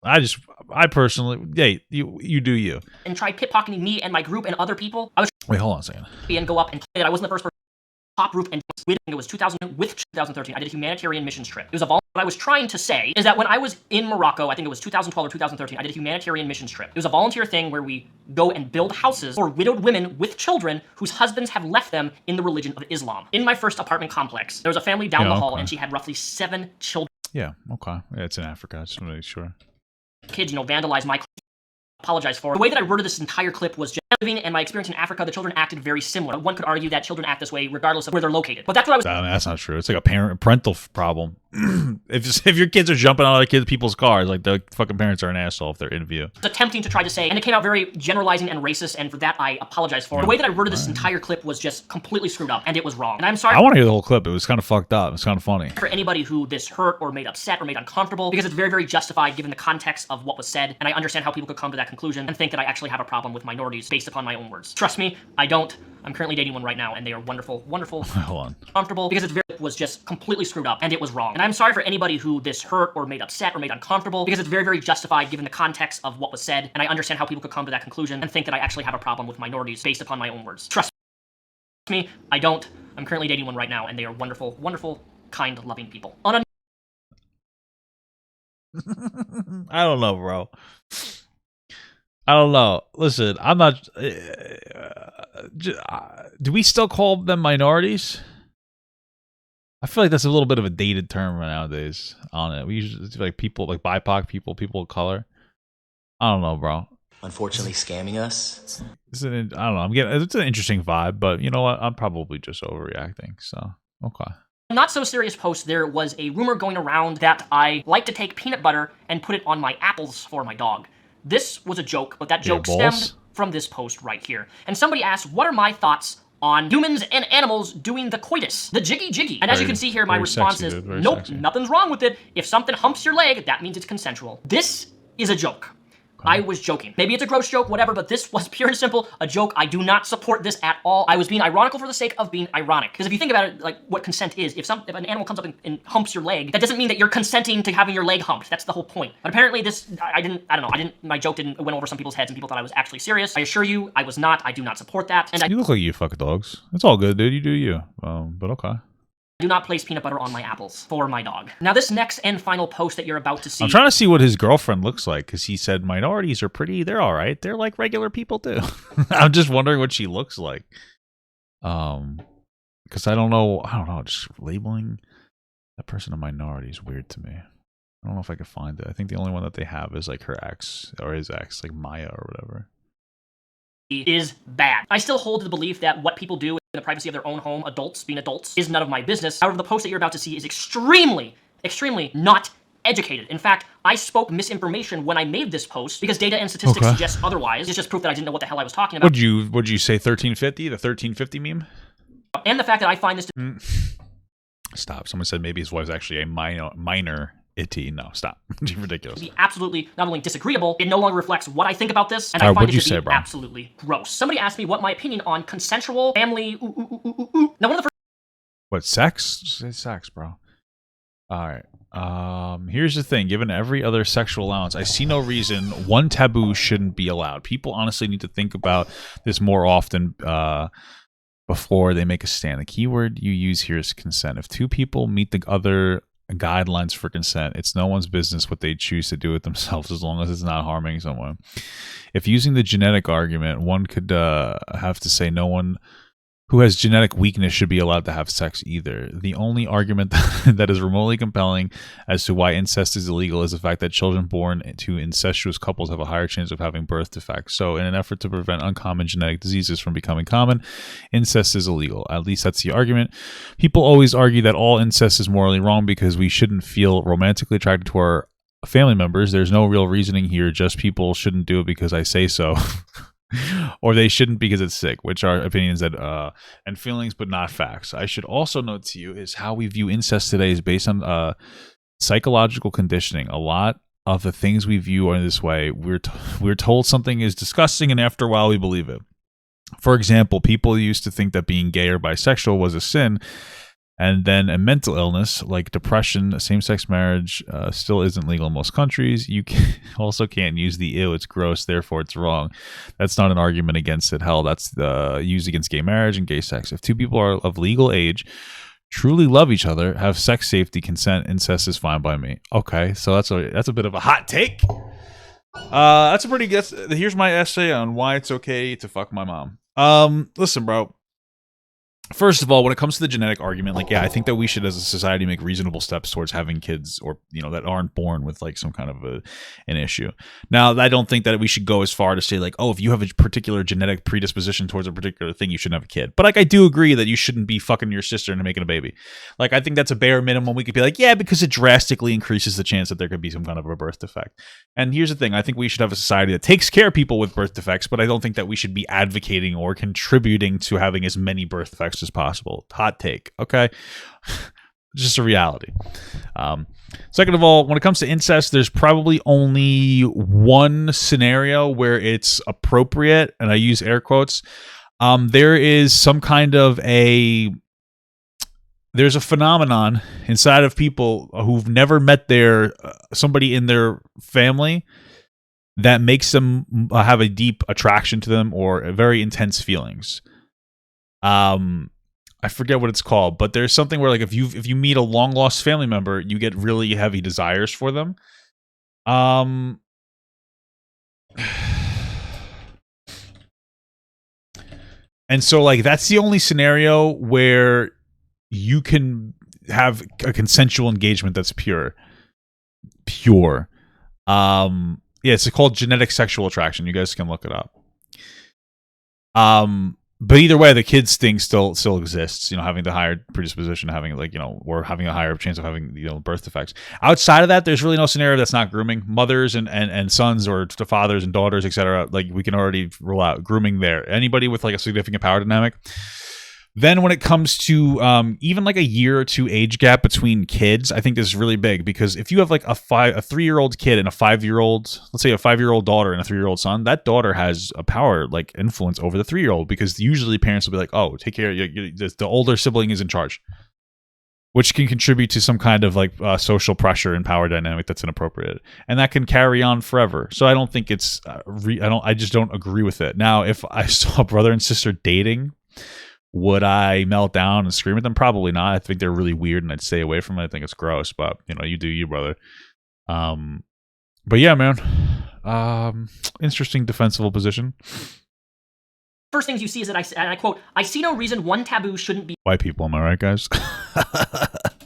I personally, yeah, you do you. And tried pit-pocketing me and my group and other people. I was... Wait, hold on a second. And go up and say that I wasn't the first person. Top roof, and it was 2013. I did a humanitarian missions trip. It was a what I was trying to say is that when I was in Morocco, I think it was 2012 or 2013, I did a humanitarian missions trip. It was a volunteer thing where we go and build houses for widowed women with children whose husbands have left them in the religion of Islam. In my first apartment complex, there was a family down the hall, and she had roughly 7 children. Yeah, okay. Yeah, it's in Africa. I just want to make sure. Kids, vandalize my apologize for. The way that I worded this entire clip was just living and my experience in Africa, the children acted very similar. One could argue that children act this way regardless of where they're located. But that's what I was That's not true. It's like a parental problem. if your kids are jumping on other people's cars, like the fucking parents are an asshole if they're in view. attempting to try to say, and it came out very generalizing and racist, and for that I apologize for. The way that I worded this entire clip was just completely screwed up, and it was wrong. And I'm sorry I want to hear the whole clip. It was kind of fucked up. It's kind of funny. for anybody who this hurt or made upset or made uncomfortable, because it's very, very justified given the context of what was said, and I understand how people could come to that conclusion and think that I actually have a problem with minorities based upon my own words. Trust me, I don't. I'm currently dating one right now, and they are wonderful, wonderful, Hold on. comfortable, because it was just completely screwed up, and it was wrong. And I'm sorry for anybody who this hurt or made upset or made uncomfortable, because it's very, very justified given the context of what was said, and I understand how people could come to that conclusion and think that I actually have a problem with minorities based upon my own words. Trust me, I don't. I'm currently dating one right now, and they are wonderful, wonderful, kind, loving people. On a I don't know, bro. I don't know. Listen, I'm not. Do we still call them minorities? I feel like that's a little bit of a dated term nowadays. On it, we usually like people like BIPOC people, people of color. I don't know, bro. Unfortunately, scamming us. I don't know. It's an interesting vibe, but you know what? I'm probably just overreacting. So okay. not so serious post, there was a rumor going around that I like to take peanut butter and put it on my apples for my dog. This was a joke, but that joke stemmed from this post right here. And somebody asked, what are my thoughts on humans and animals doing the coitus, the jiggy jiggy? And as you can see here, my response is, nope, nothing's wrong with it. If something humps your leg, that means it's consensual. This is a joke. I was joking. Maybe it's a gross joke, whatever, but this was pure and simple a joke. I do not support this at all. I was being ironical for the sake of being ironic. Because if you think about it, like what consent is, if an animal comes up and humps your leg, that doesn't mean that you're consenting to having your leg humped. That's the whole point. But apparently this, I don't know, my joke went over some people's heads and people thought I was actually serious. I assure you, I was not. I do not support that. And you look like you fuck dogs. It's all good, dude. You do you. But okay. Do not place peanut butter on my apples for my dog. Now this next and final post that you're about to see. I'm trying to see what his girlfriend looks like because he said minorities are pretty. They're all right. They're like regular people too. I'm just wondering what she looks like. Because I don't know. Just labeling that person a minority is weird to me. I don't know if I could find it. I think the only one that they have is like her ex or his ex, like Maya or whatever. Is bad. I still hold to the belief that what people do in the privacy of their own home, adults being adults, is none of my business. However, the post that you're about to see is extremely, extremely not educated. In fact, I spoke misinformation when I made this post because data and statistics suggest otherwise. It's just proof that I didn't know what the hell I was talking about. Would you say 1350, the 1350 meme? And the fact that I find this to Stop. Someone said maybe his wife's actually a minor itty. No, stop. Ridiculous. be absolutely not only disagreeable, it no longer reflects what I think about this, and I find it to be absolutely gross. Somebody asked me what my opinion on consensual family. Now, one of the first. What, sex? Say sex, bro. All right. Here's the thing. Given every other sexual allowance, I see no reason one taboo shouldn't be allowed. People honestly need to think about this more often before they make a stand. The key word you use here is consent. If two people meet the other guidelines for consent, it's no one's business what they choose to do with themselves as long as it's not harming someone. If using the genetic argument, one could have to say no one who has genetic weakness should be allowed to have sex either. The only argument that is remotely compelling as to why incest is illegal is the fact that children born to incestuous couples have a higher chance of having birth defects. So in an effort to prevent uncommon genetic diseases from becoming common, incest is illegal. At least that's the argument. People always argue that all incest is morally wrong because we shouldn't feel romantically attracted to our family members. There's no real reasoning here, just people shouldn't do it because I say so. Or they shouldn't because it's sick, which are opinions that and feelings but not facts. I should also note to you is how we view incest today is based on psychological conditioning. A lot of the things we view are this way. We're told something is disgusting and after a while we believe it. For example, people used to think that being gay or bisexual was a sin, and then a mental illness like depression, same-sex marriage still isn't legal in most countries. You also can't use the ew, it's gross, therefore it's wrong. That's not an argument against it. Hell, that's used against gay marriage and gay sex. If two people are of legal age, truly love each other, have sex safety, consent, incest is fine by me. Okay, so that's a bit of a hot take. Here's my essay on why it's okay to fuck my mom. Listen, bro. First of all, when it comes to the genetic argument, like, yeah, I think that we should, as a society, make reasonable steps towards having kids, or that aren't born with like some kind of an issue. Now, I don't think that we should go as far to say like, oh, if you have a particular genetic predisposition towards a particular thing, you shouldn't have a kid. But like, I do agree that you shouldn't be fucking your sister into making a baby. Like, I think that's a bare minimum. We could be like, yeah, because it drastically increases the chance that there could be some kind of a birth defect. And here's the thing: I think we should have a society that takes care of people with birth defects, but I don't think that we should be advocating or contributing to having as many birth defects as possible. Hot take, okay? Just a reality. Second of all, when it comes to incest, there's probably only one scenario where it's appropriate, and I use air quotes. There is some kind of there's a phenomenon inside of people who've never met somebody in their family that makes them have a deep attraction to them or very intense feelings. I forget what it's called, but there's something where like if you meet a long lost family member, you get really heavy desires for them. And so like that's the only scenario where you can have a consensual engagement that's pure. Yeah, it's called genetic sexual attraction. You guys can look it up. But either way, the kids thing still exists, having the higher predisposition, having or having a higher chance of having, birth defects. Outside of that, there's really no scenario that's not grooming. Mothers and sons, or to fathers and daughters, etc. Like, we can already rule out grooming there. Anybody with like a significant power dynamic. Then when it comes to even like a year or two age gap between kids, I think this is really big, because if you have like a 3-year-old kid and a 5-year-old, let's say a 5-year-old daughter and a 3-year-old son, that daughter has a power like influence over the 3-year-old, because usually parents will be like, oh, take care, the older sibling is in charge, which can contribute to some kind of like social pressure and power dynamic that's inappropriate, and that can carry on forever. So I don't think it's I just don't agree with it. Now, if I saw a brother and sister dating, would I melt down and scream at them? Probably not. I think they're really weird, and I'd stay away from it. I think it's gross, but you do you, brother. But yeah, man. Interesting defensible position. First things you see is that I quote, "I see no reason one taboo shouldn't be White people, am I right, guys?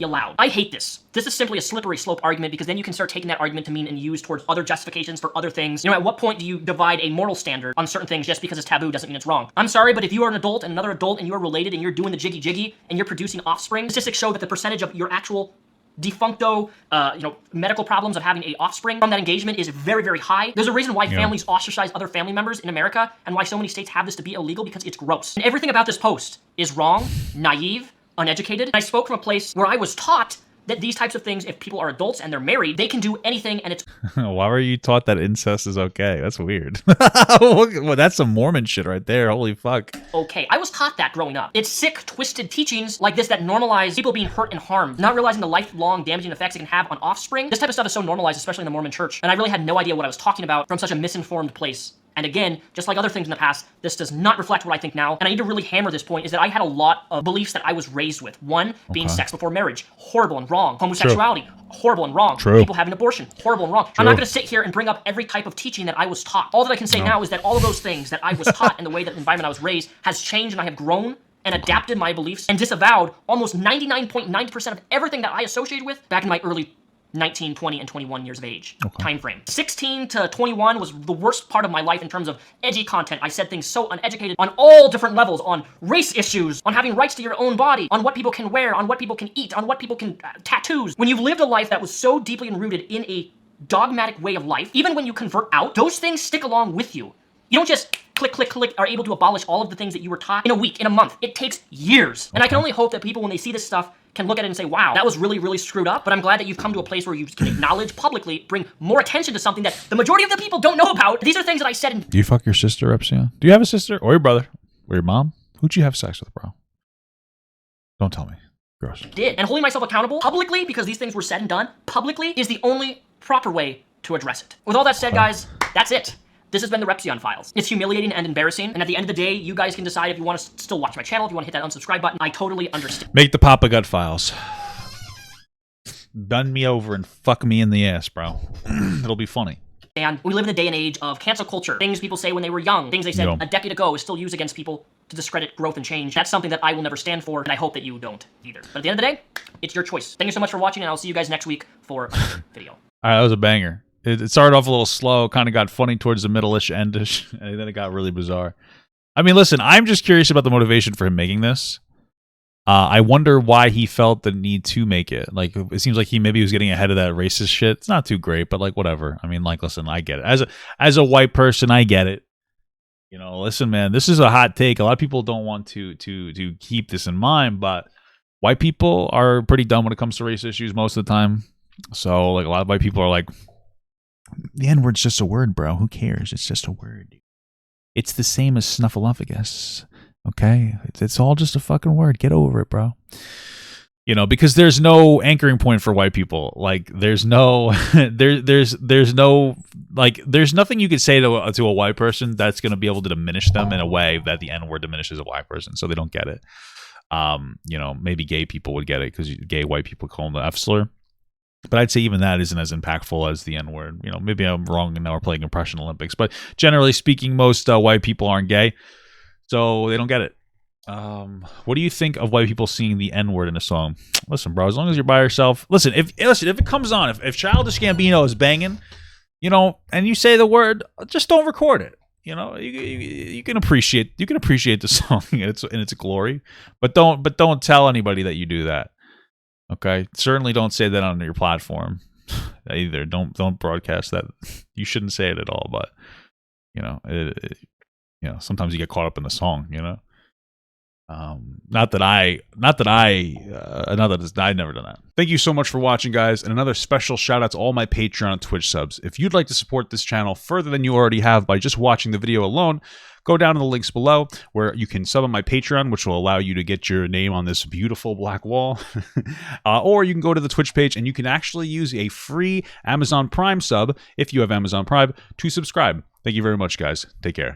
allowed." I hate this. This is simply a slippery slope argument, because then you can start taking that argument to mean and use towards other justifications for other things. At what point do you divide a moral standard on certain things just because it's taboo doesn't mean it's wrong? I'm sorry, but if you are an adult and another adult and you are related and you're doing the jiggy jiggy and you're producing offspring, statistics show that the percentage of your actual defuncto, medical problems of having a offspring from that engagement is very, very high. There's a reason why families ostracize other family members in America, and why so many states have this to be illegal, because it's gross. And everything about this post is wrong, naive, uneducated. And I spoke from a place where I was taught that these types of things, if people are adults and they're married, they can do anything, and it's Why were you taught that incest is okay? That's weird. Well, that's some Mormon shit right there. Holy fuck. okay. I was taught that growing up. It's sick, twisted teachings like this that normalize people being hurt and harmed, not realizing the lifelong damaging effects it can have on offspring. This type of stuff is so normalized, especially in the Mormon church, and I really had no idea what I was talking about from such a misinformed place. And again, just like other things in the past, this does not reflect what I think now. And I need to really hammer this point, is that I had a lot of beliefs that I was raised with. One, being sex before marriage, horrible and wrong. Homosexuality, horrible and wrong. True. People having abortion, horrible and wrong. I'm not going to sit here and bring up every type of teaching that I was taught. All that I can say now is that all of those things that I was taught in the way that the environment I was raised has changed, and I have grown and adapted my beliefs and disavowed almost 99.9% of everything that I associated with back in my early 19, 20, and 21 years of age time frame. 16 to 21 was the worst part of my life in terms of edgy content. I said things so uneducated on all different levels, on race issues, on having rights to your own body, on what people can wear, on what people can eat, on what people can tattoos. When you've lived a life that was so deeply enrooted in a dogmatic way of life, even when you convert out, those things stick along with you. You don't just click, click, click, are able to abolish all of the things that you were taught in a week, in a month. It takes years. And I can only hope that people, when they see this stuff, can look at it and say, wow, that was really, really screwed up. But I'm glad that you've come to a place where you can acknowledge publicly, bring more attention to something that the majority of the people don't know about. These are things that I said in— Do you fuck your sister, Repzion? Do you have a sister? Or your brother? Or your mom? Who'd you have sex with, bro? Don't tell me. Gross. And holding myself accountable publicly, because these things were said and done publicly, is the only proper way to address it. With all that said, guys, that's it. This has been the Repzion Files. It's humiliating and embarrassing, and at the end of the day, you guys can decide if you want to still watch my channel, if you want to hit that unsubscribe button. I totally understand. Make the Papa Gut Files. Done me over and fuck me in the ass, bro. It'll be funny. And we live in a day and age of cancel culture. Things people say when they were young, things they said a decade ago is still used against people to discredit growth and change. That's something that I will never stand for, and I hope that you don't either. But at the end of the day, it's your choice. Thank you so much for watching, and I'll see you guys next week for another video. All right, that was a banger. It started off a little slow, kind of got funny towards the middle-ish, endish, and then it got really bizarre. I mean, listen, I'm just curious about the motivation for him making this. I wonder why he felt the need to make it. Like, it seems like he maybe was getting ahead of that racist shit. It's not too great, but like, whatever. I mean, like, listen, I get it. As a white person, I get it. You know, listen, man, this is a hot take. A lot of people don't want to keep this in mind, but white people are pretty dumb when it comes to race issues most of the time. So, like, a lot of white people are like, the N-word's just a word, bro. Who cares? It's just a word. It's the same as snuffleupagus. Okay? It's all just a fucking word. Get over it, bro. You know, because there's no anchoring point for white people. Like, there's no, there's no, like, there's nothing you could say to a white person that's going to be able to diminish them in a way that the N-word diminishes a white person, so they don't get it. You know, maybe gay people would get it because gay white people call them the F slur. But I'd say even that isn't as impactful as the N-word. You know, maybe I'm wrong and now we're playing Impression Olympics. But generally speaking, most white people aren't gay, so they don't get it. What do you think of white people seeing the N-word in a song? Listen, bro, as long as you're by yourself. Listen, if it comes on, if Childish Gambino is banging, you know, and you say the word, just don't record it. You know, you can appreciate the song in its glory, but don't tell anybody that you do that. Okay, certainly don't say that on your platform either. Don't broadcast that. You shouldn't say it at all. But you know, you know, sometimes you get caught up in the song. You know. I've never done that. Thank you so much for watching, guys, and another special shout out to all my Patreon and Twitch subs. If you'd like to support this channel further than you already have by just watching the video alone, go down to the links below where you can sub on my Patreon, which will allow you to get your name on this beautiful black wall. Or you can go to the Twitch page and you can actually use a free Amazon Prime sub, if you have Amazon Prime, to subscribe. Thank you very much, guys. Take care.